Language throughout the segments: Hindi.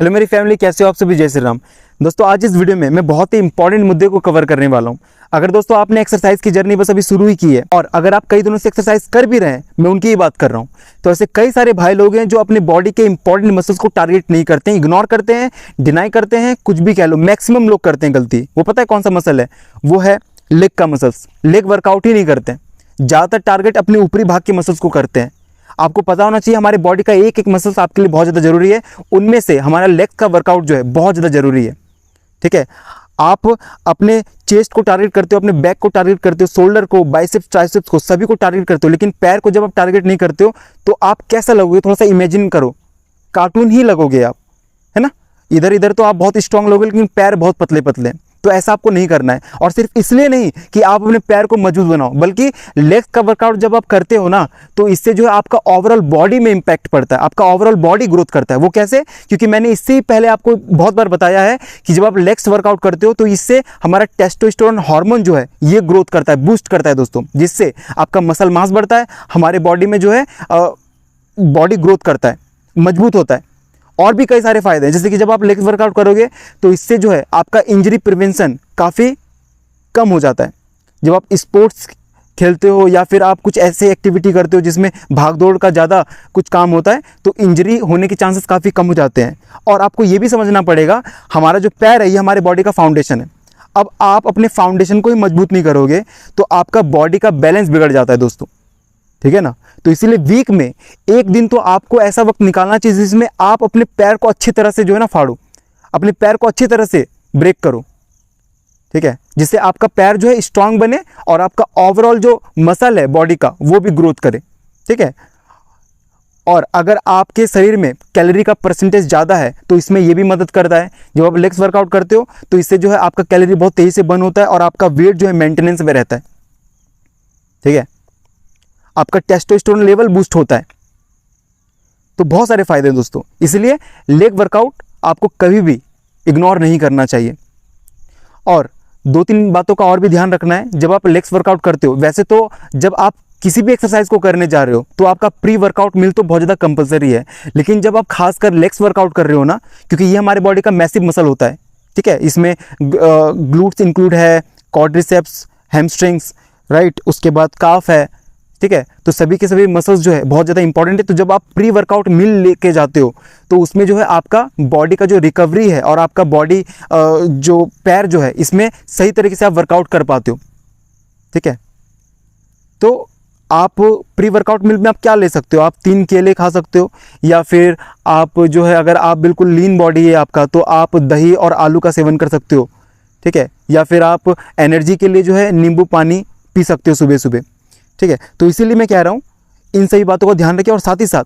हेलो मेरी फैमिली, कैसे हो आप सभी? जय श्री राम। दोस्तों आज इस वीडियो में मैं बहुत ही इंपॉर्टेंट मुद्दे को कवर करने वाला हूं। अगर दोस्तों आपने एक्सरसाइज की जर्नी बस अभी शुरू ही की है और अगर आप कई दिनों से एक्सरसाइज कर भी रहे हैं, मैं उनकी ही बात कर रहा हूं। तो ऐसे कई सारे भाई लोग हैं जो अपने बॉडी के इंपॉर्टेंट मसल्स को टारगेट नहीं करते हैं, इग्नोर करते हैं, डिनाई करते हैं, कुछ भी कह लो। मैक्सिमम लोग करते हैं गलती। वो पता है कौन सा मसल है? वो है लेग का मसल्स। लेग वर्कआउट ही नहीं करते हैं, ज़्यादातर टारगेट अपने ऊपरी भाग के मसल्स को करते हैं। आपको पता होना चाहिए हमारे बॉडी का एक एक मसल्स आपके लिए बहुत ज़्यादा जरूरी है। उनमें से हमारा लेग्स का वर्कआउट जो है बहुत ज़्यादा जरूरी है। ठीक है, आप अपने चेस्ट को टारगेट करते हो, अपने बैक को टारगेट करते हो, शोल्डर को, बाइसेप्स, ट्राइसेप्स को, सभी को टारगेट करते हो, लेकिन पैर को जब आप टारगेट नहीं करते हो तो आप कैसा लगोगे? थोड़ा सा इमेजिन करो, कार्टून ही लगोगे आप, है ना। इधर इधर तो आप बहुत स्ट्रांग लोगे लेकिन पैर बहुत पतले पतले। तो ऐसा आपको नहीं करना है। और सिर्फ इसलिए नहीं कि आप अपने पैर को मजबूत बनाओ, बल्कि लेग्स का वर्कआउट जब आप करते हो ना, तो इससे जो है आपका ओवरऑल बॉडी में इंपैक्ट पड़ता है, आपका ओवरऑल बॉडी ग्रोथ करता है। वो कैसे? क्योंकि मैंने इससे ही पहले आपको बहुत बार बताया है कि जब आप लेग्स वर्कआउट करते हो तो इससे हमारा टेस्टोस्टेरोन हार्मोन जो है ये ग्रोथ करता है, बूस्ट करता है दोस्तों, जिससे आपका मसल मास बढ़ता है, हमारे बॉडी में जो है बॉडी ग्रोथ करता है, मजबूत होता है। और भी कई सारे फायदे हैं, जैसे कि जब आप लेग्स वर्कआउट करोगे तो इससे जो है आपका इंजरी प्रिवेंशन काफ़ी कम हो जाता है। जब आप स्पोर्ट्स खेलते हो या फिर आप कुछ ऐसे एक्टिविटी करते हो जिसमें भाग दौड़ का ज़्यादा कुछ काम होता है, तो इंजरी होने के चांसेस काफ़ी कम हो जाते हैं। और आपको ये भी समझना पड़ेगा, हमारा जो पैर है ये हमारे बॉडी का फाउंडेशन है। अब आप अपने फाउंडेशन को ही मजबूत नहीं करोगे तो आपका बॉडी का बैलेंस बिगड़ जाता है दोस्तों। ठीक है ना। तो इसीलिए वीक में एक दिन तो आपको ऐसा वक्त निकालना चाहिए जिसमें आप अपने पैर को अच्छी तरह से जो है ना फाड़ो, अपने पैर को अच्छी तरह से ब्रेक करो। ठीक है, जिससे आपका पैर जो है स्ट्रांग बने और आपका ओवरऑल जो मसल है बॉडी का वो भी ग्रोथ करे। ठीक है, और अगर आपके शरीर में कैलोरी का परसेंटेज ज़्यादा है तो इसमें यह भी मदद करता है। जब आप लेग्स वर्कआउट करते हो तो इससे जो है आपका कैलोरी बहुत तेज़ी से बर्न होता है और आपका वेट जो है मेंटेनेंस में रहता है। ठीक है, आपका टेस्टोस्टेरोन लेवल बूस्ट होता है। तो बहुत सारे फायदे हैं दोस्तों, इसलिए लेग वर्कआउट आपको कभी भी इग्नोर नहीं करना चाहिए। और दो तीन बातों का और भी ध्यान रखना है जब आप लेग्स वर्कआउट करते हो। वैसे तो जब आप किसी भी एक्सरसाइज को करने जा रहे हो तो आपका प्री वर्कआउट मील तो बहुत ज़्यादा कंपलसरी है, लेकिन जब आप खासकर लेग्स वर्कआउट कर रहे हो ना, क्योंकि ये हमारे बॉडी का मैसिव मसल होता है। ठीक है, इसमें ग्लूट्स इंक्लूड है, क्वाड्रिसेप्स, हैमस्ट्रिंग्स, राइट, उसके बाद काफ है। ठीक है, तो सभी के सभी मसल्स जो है बहुत ज़्यादा इंपॉर्टेंट है। तो जब आप प्री वर्कआउट मील लेके जाते हो तो उसमें जो है आपका बॉडी का जो रिकवरी है और आपका बॉडी जो पैर जो है इसमें सही तरीके से आप वर्कआउट कर पाते हो। ठीक है, तो आप प्री वर्कआउट मील में आप क्या ले सकते हो? आप 3 केले खा सकते हो, या फिर आप जो है अगर आप बिल्कुल लीन बॉडी है आपका तो आप दही और आलू का सेवन कर सकते हो। ठीक है, या फिर आप एनर्जी के लिए जो है नींबू पानी पी सकते हो सुबह सुबह। ठीक है, तो इसीलिए मैं कह रहा हूँ इन सभी बातों को ध्यान रखें। और साथ ही साथ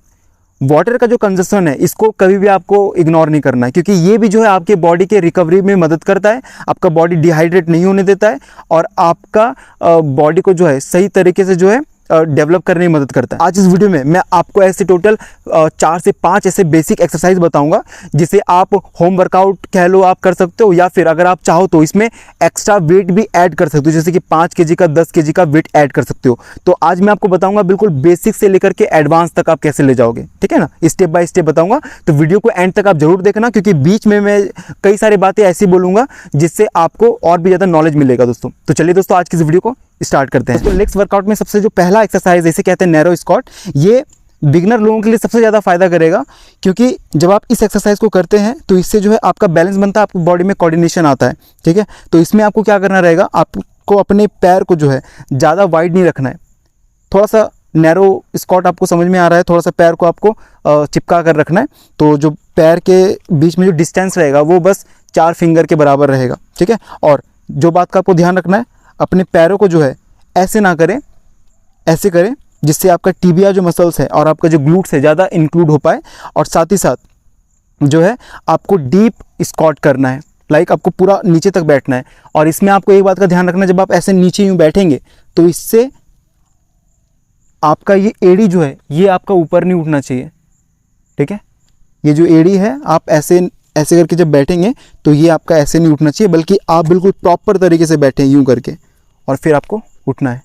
वाटर का जो कंजप्शन है इसको कभी भी आपको इग्नोर नहीं करना है, क्योंकि ये भी जो है आपके बॉडी के रिकवरी में मदद करता है, आपका बॉडी डिहाइड्रेट नहीं होने देता है और आपका बॉडी को जो है सही तरीके से जो है डेवलप करने में मदद करता है। आज इस वीडियो में मैं आपको ऐसे टोटल 4 से 5 ऐसे बेसिक एक्सरसाइज बताऊंगा जिसे आप होम वर्कआउट कह लो आप कर सकते हो, या फिर अगर आप चाहो तो इसमें एक्स्ट्रा वेट भी ऐड कर सकते हो, जैसे कि 5 केजी का 10 केजी का वेट ऐड कर सकते हो। तो आज मैं आपको बताऊंगा बिल्कुल बेसिक से लेकर के एडवांस तक आप कैसे ले जाओगे। ठीक है ना, स्टेप बाय स्टेप बताऊंगा, तो वीडियो को एंड तक आप जरूर देखना, क्योंकि बीच में मैं कई सारी बातें ऐसी बोलूंगा जिससे आपको और भी ज़्यादा नॉलेज मिलेगा दोस्तों। तो चलिए दोस्तों आज की इस वीडियो को स्टार्ट करते हैं। तो लेग्स वर्कआउट में सबसे जो पहला एक्सरसाइज इसे कहते हैं नैरो स्क्वाट। ये बिगिनर लोगों के लिए सबसे ज़्यादा फायदा करेगा, क्योंकि जब आप इस एक्सरसाइज को करते हैं तो इससे जो है आपका बैलेंस बनता है, आपकी बॉडी में कोऑर्डिनेशन आता है। ठीक है, तो इसमें आपको क्या करना रहेगा, आपको अपने पैर को जो है ज़्यादा वाइड नहीं रखना है, थोड़ा सा नैरो स्क्वाट आपको समझ में आ रहा है, थोड़ा सा पैर को आपको चिपका कर रखना है। तो जो पैर के बीच में जो डिस्टेंस रहेगा वो बस 4 फिंगर के बराबर रहेगा। ठीक है, और जो बात का आपको ध्यान रखना है, अपने पैरों को जो है ऐसे ना करें, ऐसे करें जिससे आपका टिबिया जो मसल्स है और आपका जो ग्लूट्स है ज़्यादा इंक्लूड हो पाए। और साथ ही साथ जो है आपको डीप स्क्वाट करना है, लाइक आपको पूरा नीचे तक बैठना है। और इसमें आपको एक बात का ध्यान रखना है, जब आप ऐसे नीचे यूँ बैठेंगे तो इससे आपका ये एड़ी जो है ये आपका ऊपर नहीं उठना चाहिए। ठीक है, ये जो एड़ी है आप ऐसे ऐसे करके जब बैठेंगे तो ये आपका ऐसे नहीं उठना चाहिए, बल्कि आप बिल्कुल प्रॉपर तरीके से बैठें यूं करके, और फिर आपको उठना है।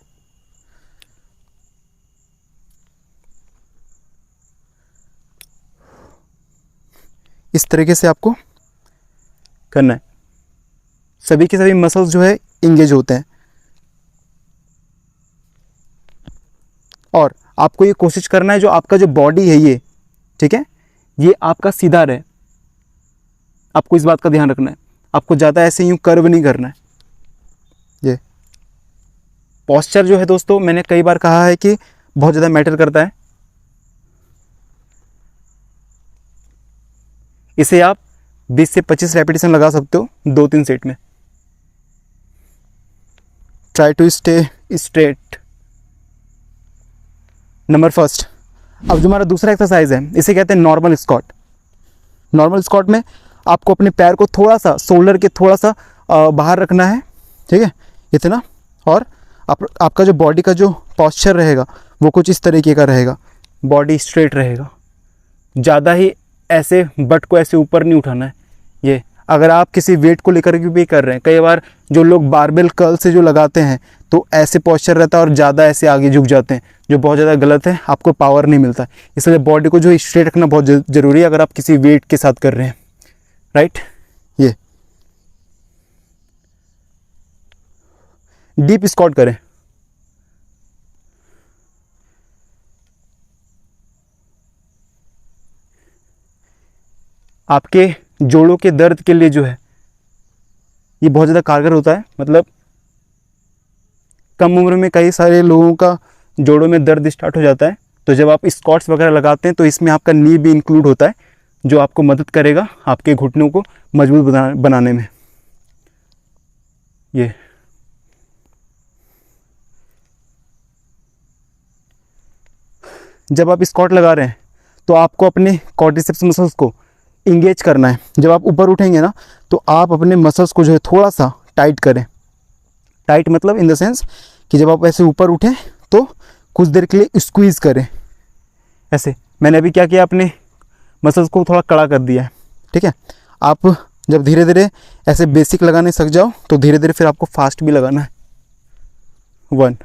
इस तरीके से आपको करना है। सभी के सभी मसल्स जो है इंगेज होते हैं। और आपको ये कोशिश करना है जो आपका जो बॉडी है ये, ठीक है, ये आपका सीधा रहे। आपको इस बात का ध्यान रखना है। आपको ज़्यादा ऐसे यूँ कर्व नहीं करना है। ये पोस्चर जो है दोस्तों, मैंने कई बार कहा है कि बहुत ज़्यादा मैटर करता है। इसे आप 20 से 25 रेपिटेशन लगा सकते हो 2-3 सेट में। Try to stay straight. Number first. अब जो हमारा दूसरा एक्सरसाइज है इसे कहते हैं नॉर्मल स्क्वाट। नॉर्मल स्क्वाट में आपको अपने पैर को थोड़ा सा शोल्डर के थोड़ा सा बाहर रखना है, ठीक है, इतना। और आपका जो बॉडी का जो पोस्चर रहेगा वो कुछ इस तरीके का रहेगा। बॉडी स्ट्रेट रहेगा। ज़्यादा ही ऐसे बट को ऐसे ऊपर नहीं उठाना है। ये अगर आप किसी वेट को लेकर भी कर रहे हैं, कई बार जो लोग बारबेल कर्ल से जो लगाते हैं तो ऐसे पोस्चर रहता है और ज़्यादा ऐसे आगे झुक जाते हैं, जो बहुत ज़्यादा गलत है। आपको पावर नहीं मिलता। इसलिए बॉडी को जो स्ट्रेट रखना बहुत ज़रूरी है अगर आप किसी वेट के साथ कर रहे हैं, राइट। ये डीप स्क्वाट करें। आपके जोड़ों के दर्द के लिए जो है ये बहुत ज़्यादा कारगर होता है। मतलब कम उम्र में कई सारे लोगों का जोड़ों में दर्द स्टार्ट हो जाता है, तो जब आप स्क्वाट्स वगैरह लगाते हैं तो इसमें आपका नी भी इंक्लूड होता है, जो आपको मदद करेगा आपके घुटनों को मजबूत बनाने में। ये जब आप स्क्वाट लगा रहे हैं तो आपको अपने क्वाड्रिसेप्स मसल्स को इंगेज करना है। जब आप ऊपर उठेंगे ना तो आप अपने मसल्स को जो है थोड़ा सा टाइट करें। टाइट मतलब इन द सेंस कि जब आप ऐसे ऊपर उठें तो कुछ देर के लिए स्क्वीज़ करें ऐसे। मैंने अभी क्या किया, अपने मसल्स को थोड़ा कड़ा कर दिया है, ठीक है। आप जब धीरे धीरे ऐसे बेसिक लगाने सीख जाओ तो धीरे धीरे फिर आपको फास्ट भी लगाना है। 1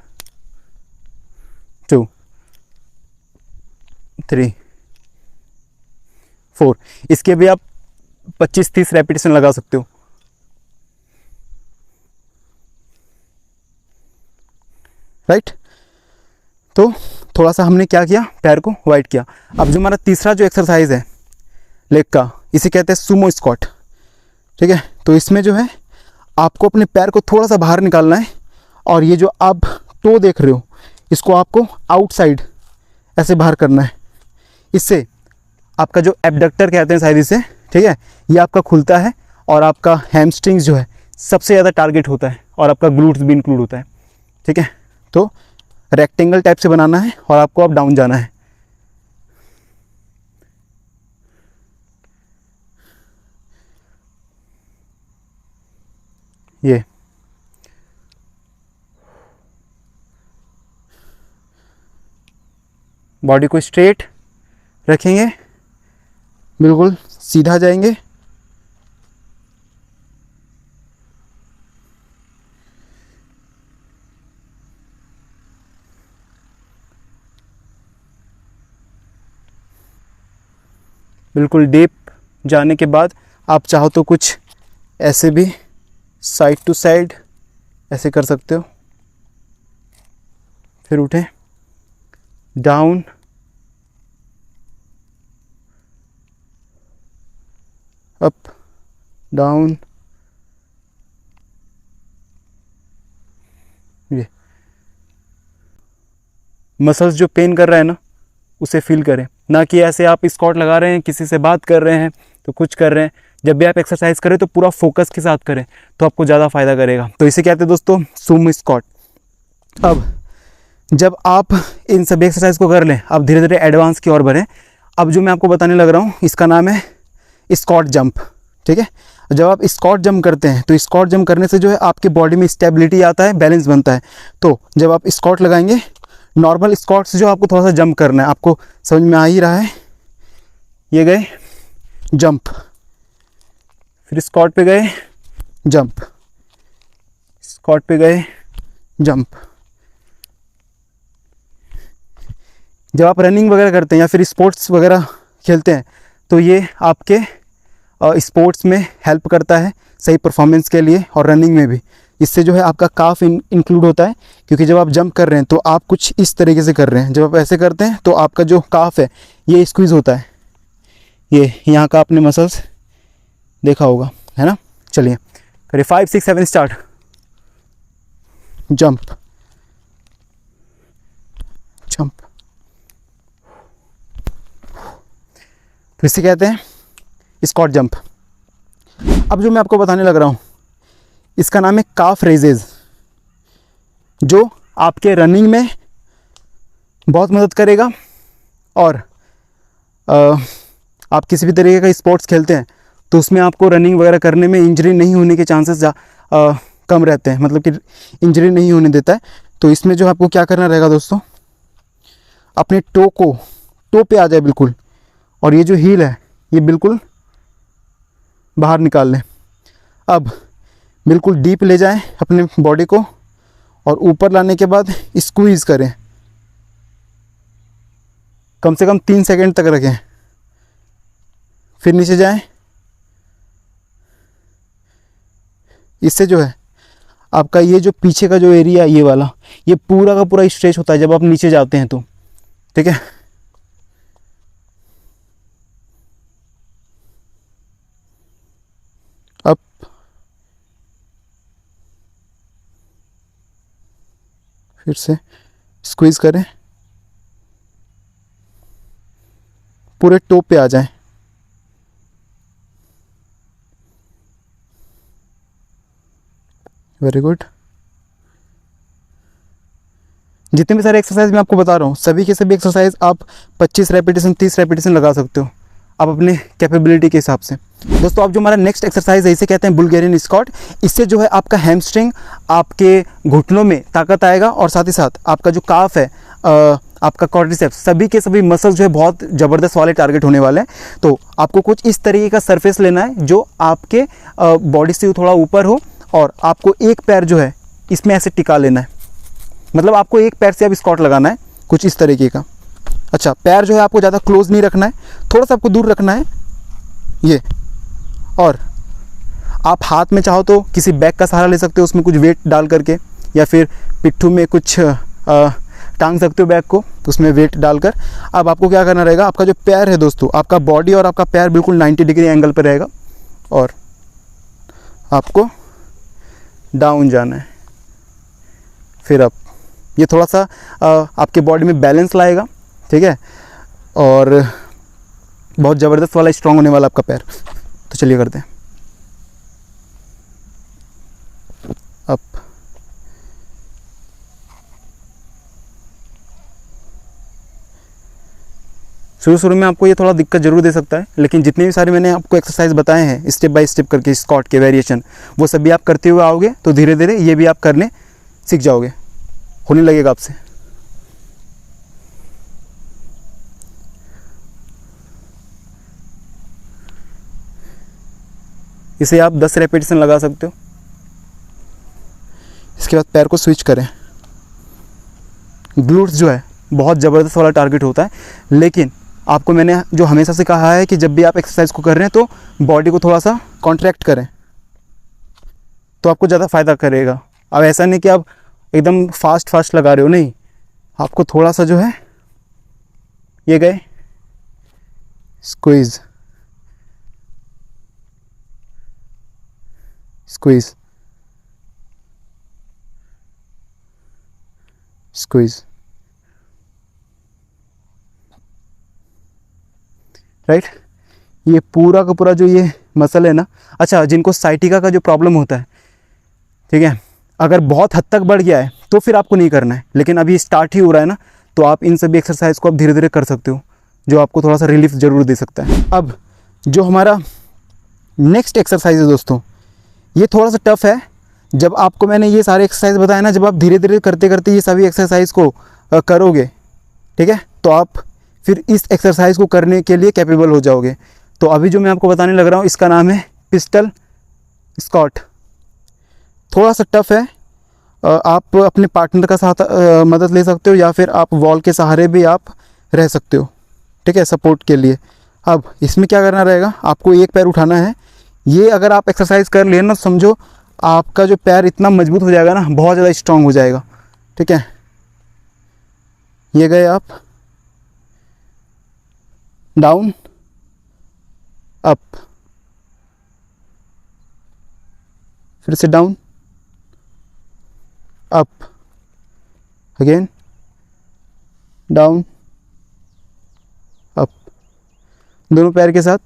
2 3 4। इसके भी आप 25-30 रेपिटेशन लगा सकते हो, राइट। तो थोड़ा सा हमने क्या किया, पैर को वाइड किया। अब जो हमारा तीसरा जो एक्सरसाइज है लेग का, इसे कहते हैं सुमो स्क्वाट, ठीक है। तो इसमें जो है आपको अपने पैर को थोड़ा सा बाहर निकालना है और ये जो आप टो देख रहे हो इसको आपको आउटसाइड ऐसे बाहर करना है। इससे आपका जो एब्डक्टर कहते हैं शायद इसे, ठीक है, ये आपका खुलता है और आपका हैमस्ट्रिंग्स जो है सबसे ज़्यादा टारगेट होता है और आपका ग्लूट्स भी इंक्लूड होता है, ठीक है। तो रेक्टेंगल टाइप से बनाना है और आपको अब डाउन जाना है। ये बॉडी को स्ट्रेट रखेंगे, बिल्कुल सीधा जाएंगे। बिल्कुल डीप जाने के बाद आप चाहो तो कुछ ऐसे भी साइड टू साइड ऐसे कर सकते हो। फिर उठें, डाउन, अप, डाउन। ये मसल्स जो पेन कर रहा है ना उसे फील करें, ना कि ऐसे आप स्क्वाट लगा रहे हैं, किसी से बात कर रहे हैं तो कुछ कर रहे हैं। जब भी आप एक्सरसाइज करें तो पूरा फोकस के साथ करें तो आपको ज़्यादा फायदा करेगा। तो इसे कहते हैं दोस्तों सुमो स्क्वाट। अब जब आप इन सभी एक्सरसाइज को कर लें, अब धीरे धीरे एडवांस की ओर बढ़ें। अब जो मैं आपको बताने लग रहा हूँ इसका नाम है स्क्वाट जंप, ठीक है। जब आप स्क्वाट जंप करते हैं तो स्क्वाट जंप करने से जो है आपके बॉडी में स्टेबिलिटी आता है, बैलेंस बनता है। तो जब आप स्क्वाट लगाएंगे, नॉर्मल स्क्वाट से जो आपको थोड़ा सा जंप करना है, आपको समझ में आ ही रहा है। ये गए जंप, फिर स्क्वाट पे गए जंप, स्क्वाट पे गए जंप। जब आप रनिंग वगैरह करते हैं या फिर स्पोर्ट्स वगैरह खेलते हैं तो ये आपके स्पोर्ट्स में हेल्प करता है सही परफॉर्मेंस के लिए, और रनिंग में भी। इससे जो है आपका काफ इंक्लूड होता है, क्योंकि जब आप जंप कर रहे हैं तो आप कुछ इस तरीके से कर रहे हैं। जब आप ऐसे करते हैं तो आपका जो काफ है ये स्क्वीज़ होता है, ये यहाँ का आपने मसल्स देखा होगा, है ना। चलिए करिए 5 6 7 स्टार्ट। जंप जंप, तो इसे कहते हैं स्क्वाट जंप। अब जो मैं आपको बताने लग रहा हूँ इसका नाम है काफ रेजेज, जो आपके रनिंग में बहुत मदद करेगा। और आप किसी भी तरीके का स्पोर्ट्स खेलते हैं तो उसमें आपको रनिंग वगैरह करने में इंजरी नहीं होने के चांसेस कम रहते हैं, मतलब कि इंजरी नहीं होने देता है। तो इसमें जो आपको क्या करना रहेगा दोस्तों, अपने टो पे आ जाए बिल्कुल, और ये जो हील है ये बिल्कुल बाहर निकाल लें। अब बिल्कुल डीप ले जाएं अपने बॉडी को, और ऊपर लाने के बाद स्क्वीज़ करें, कम से कम 3 सेकंड तक रखें। फिर नीचे जाएं। इससे जो है आपका ये जो पीछे का जो एरिया ये वाला, ये पूरा का पूरा स्ट्रेच होता है जब आप नीचे जाते हैं तो, ठीक है। अब फिर से स्क्वीज करें, पूरे टो पे आ जाएं। Very good. जितने भी सारे एक्सरसाइज मैं आपको बता रहा हूँ सभी के सभी एक्सरसाइज आप 25 रेपिटेशन 30 रेपिटेशन लगा सकते हो आप अपने कैपेबिलिटी के हिसाब से। दोस्तों अब जो हमारा नेक्स्ट एक्सरसाइज है इसे कहते हैं बुल्गेरियन स्क्वाट। इससे जो है आपका हैमस्ट्रिंग, आपके घुटनों में ताकत आएगा, और साथ ही साथ आपका जो काफ है, आपका क्वाड्रिसेप्स, सभी के सभी मसल्स जो है बहुत ज़बरदस्त वाले टारगेट होने वाले हैं। तो आपको कुछ इस तरीके का सरफेस लेना है जो आपके बॉडी से थोड़ा ऊपर हो, और आपको एक पैर जो है इसमें ऐसे टिका लेना है, मतलब आपको एक पैर से अब स्क्वाट लगाना है कुछ इस तरीके का। अच्छा, पैर जो है आपको ज़्यादा क्लोज नहीं रखना है, थोड़ा सा आपको दूर रखना है ये। और आप हाथ में चाहो तो किसी बैग का सहारा ले सकते हो, उसमें कुछ वेट डाल करके, या फिर पिट्ठू में कुछ टांग सकते हो बैग को, तो उसमें वेट डालकर। अब आपको क्या करना रहेगा, आपका जो पैर है दोस्तों, आपका बॉडी और आपका पैर बिल्कुल 90 डिग्री एंगल पर रहेगा, और आपको डाउन जाना है। फिर अब ये थोड़ा सा आपके बॉडी में बैलेंस लाएगा, ठीक है, और बहुत ज़बरदस्त वाला स्ट्रांग होने वाला आपका पैर। तो चलिए करते हैं। अप, शुरू में आपको ये थोड़ा दिक्कत जरूर दे सकता है, लेकिन जितने भी सारे मैंने आपको एक्सरसाइज बताए हैं स्टेप बाय स्टेप करके स्क्वाट के वेरिएशन, वो सभी आप करते हुए आओगे तो धीरे धीरे ये भी आप करने सीख जाओगे, होने लगेगा आपसे। इसे आप 10 रेपिटेशन लगा सकते हो। इसके बाद पैर को स्विच करें। ग्लूट्स जो है बहुत ज़बरदस्त वाला टारगेट होता है, लेकिन आपको मैंने जो हमेशा से कहा है कि जब भी आप एक्सरसाइज को कर रहे हैं तो बॉडी को थोड़ा सा कॉन्ट्रैक्ट करें, तो आपको ज़्यादा फ़ायदा करेगा। अब ऐसा नहीं कि आप एकदम फास्ट लगा रहे हो, नहीं, आपको थोड़ा सा जो है ये गए स्क्वीज़ स्क्वीज़ स्क्वीज़, राइट। ये पूरा का पूरा जो ये मसल है ना, अच्छा, जिनको साइटिका का जो प्रॉब्लम होता है, ठीक है, अगर बहुत हद तक बढ़ गया है तो फिर आपको नहीं करना है, लेकिन अभी स्टार्ट ही हो रहा है ना, तो आप इन सभी एक्सरसाइज को आप धीरे धीरे कर सकते हो, जो आपको थोड़ा सा रिलीफ ज़रूर दे सकता है। अब जो हमारा नेक्स्ट एक्सरसाइज है दोस्तों, ये थोड़ा सा टफ है। जब आपको मैंने ये सारे एक्सरसाइज बताया ना, जब आप धीरे धीरे करते करते ये सभी एक्सरसाइज को करोगे, ठीक है, तो आप फिर इस एक्सरसाइज को करने के लिए कैपेबल हो जाओगे। तो अभी जो मैं आपको बताने लग रहा हूँ इसका नाम है पिस्टल स्क्वाट। थोड़ा सा टफ है, आप अपने पार्टनर का साथ मदद ले सकते हो, या फिर आप वॉल के सहारे भी आप रह सकते हो, ठीक है, सपोर्ट के लिए। अब इसमें क्या करना रहेगा, आपको एक पैर उठाना है। ये अगर आप एक्सरसाइज कर लेना तो समझो आपका जो पैर इतना मजबूत हो जाएगा ना, बहुत ज़्यादा स्ट्रांग हो जाएगा। ठीक है, ये गए आप, डाउन अप, फिर से down up, again down up, दोनों पैर के साथ।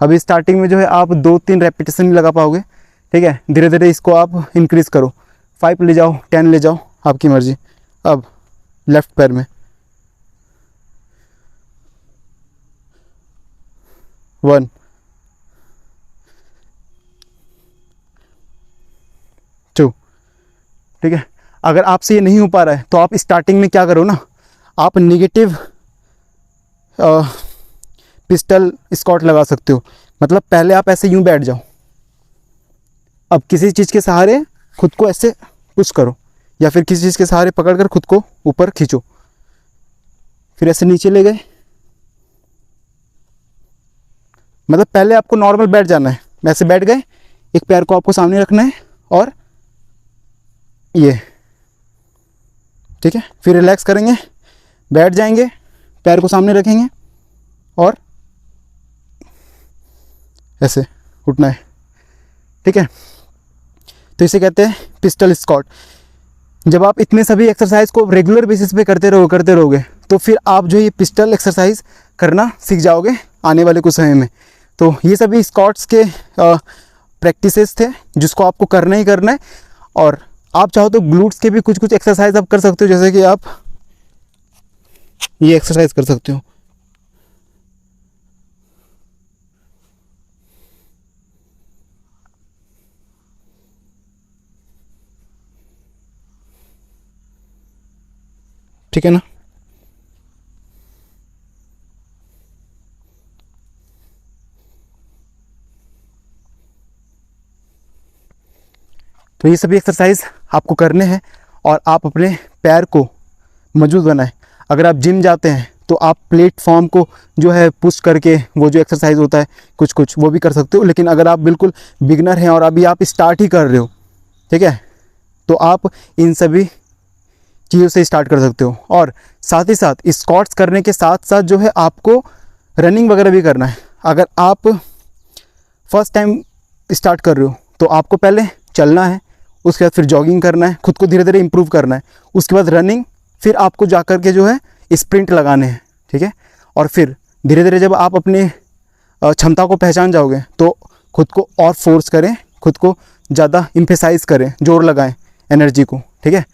अभी स्टार्टिंग में जो है आप 2-3 रेपिटेशन नहीं लगा पाओगे। ठीक है, धीरे धीरे इसको आप इंक्रीज़ करो, 5 ले जाओ, 10 ले जाओ, आपकी मर्जी। अब लेफ्ट पैर में 1 2। ठीक है, अगर आपसे ये नहीं हो पा रहा है तो आप स्टार्टिंग में क्या करो ना, आप निगेटिव पिस्टल स्क्वाट लगा सकते हो। मतलब पहले आप ऐसे यूं बैठ जाओ, अब किसी चीज़ के सहारे खुद को ऐसे पुश करो, या फिर किसी चीज़ के सहारे पकड़कर खुद को ऊपर खींचो, फिर ऐसे नीचे ले गए। मतलब पहले आपको नॉर्मल बैठ जाना है, ऐसे बैठ गए, एक पैर को आपको सामने रखना है और ये। ठीक है, फिर रिलैक्स करेंगे, बैठ जाएंगे, पैर को सामने रखेंगे और ऐसे उठना है। ठीक है, तो इसे कहते हैं पिस्टल स्क्वाट। जब आप इतने सभी एक्सरसाइज को रेगुलर बेसिस पे करते रहोगे तो फिर आप जो ये पिस्टल एक्सरसाइज करना सीख जाओगे आने वाले कुछ समय में। तो ये सभी स्क्वाट्स के प्रैक्टिसेस थे जिसको आपको करना ही करना है। और आप चाहो तो ग्लूट्स के भी कुछ कुछ एक्सरसाइज आप कर सकते हो, जैसे कि आप ये एक्सरसाइज कर सकते हो। ठीक है ना, तो ये सभी एक्सरसाइज आपको करने हैं और आप अपने पैर को मजबूत बनाएं। अगर आप जिम जाते हैं तो आप प्लेटफॉर्म को जो है पुश करके वो जो एक्सरसाइज होता है कुछ कुछ वो भी कर सकते हो। लेकिन अगर आप बिल्कुल बिगनर हैं और अभी आप स्टार्ट ही कर रहे हो, ठीक है, तो आप इन सभी चीज़ों से स्टार्ट कर सकते हो। और साथ ही साथ स्क्वाट्स करने के साथ साथ जो है आपको रनिंग वगैरह भी करना है। अगर आप फर्स्ट टाइम स्टार्ट कर रहे हो तो आपको पहले चलना है, उसके बाद फिर जॉगिंग करना है, खुद को धीरे धीरे इंप्रूव करना है, उसके बाद रनिंग, फिर आपको जा कर के जो है स्प्रिंट लगाने हैं। ठीक है, और फिर धीरे धीरे जब आप अपने क्षमता को पहचान जाओगे तो खुद को और फोर्स करें, खुद को ज़्यादा एम्फेसाइज करें, जोर लगाएं एनर्जी को। ठीक है,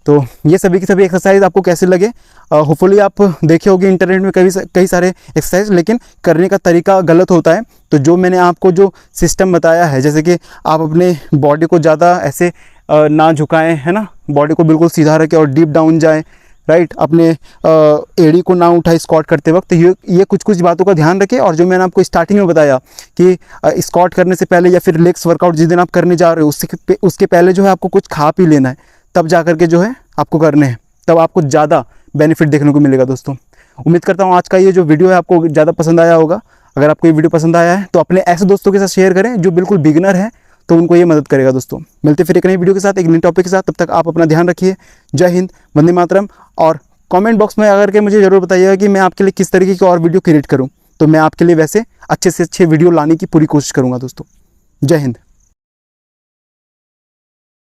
तो ये सभी की सभी एक्सरसाइज आपको कैसे लगे, होपफुली आप देखे होंगे इंटरनेट में कई सारे एक्सरसाइज, लेकिन करने का तरीका गलत होता है। तो जो मैंने आपको जो सिस्टम बताया है, जैसे कि आप अपने बॉडी को ज़्यादा ऐसे ना झुकाएं, है ना, बॉडी को बिल्कुल सीधा रखें और डीप डाउन जाएं, राइट, अपने एड़ी को ना उठाए स्क्वाट करते वक्त, ये कुछ कुछ बातों का ध्यान रखें। और जो मैंने आपको स्टार्टिंग में बताया कि स्क्वाट करने से पहले या फिर लेग्स वर्कआउट जिस दिन आप करने जा रहे हो उसके पहले जो है आपको कुछ खा पी लेना है, तब जा कर के जो है आपको करने हैं, तब आपको ज़्यादा बेनिफिट देखने को मिलेगा। दोस्तों, उम्मीद करता हूँ आज का ये जो वीडियो है आपको ज़्यादा पसंद आया होगा। अगर आपको ये वीडियो पसंद आया है तो अपने ऐसे दोस्तों के साथ शेयर करें जो बिल्कुल बिगिनर है, तो उनको ये मदद करेगा। दोस्तों, मिलते फिर एक नई वीडियो के साथ, एक नई टॉपिक के साथ। तब तक आप अपना ध्यान रखिए। जय हिंद, वंदे मातरम। और कमेंट बॉक्स में आकर के मुझे ज़रूर बताइएगा कि मैं आपके लिए किस तरीके की और वीडियो क्रिएट करूँ, तो मैं आपके लिए वैसे अच्छे से अच्छे वीडियो लाने की पूरी कोशिश करूँगा। दोस्तों, जय हिंद।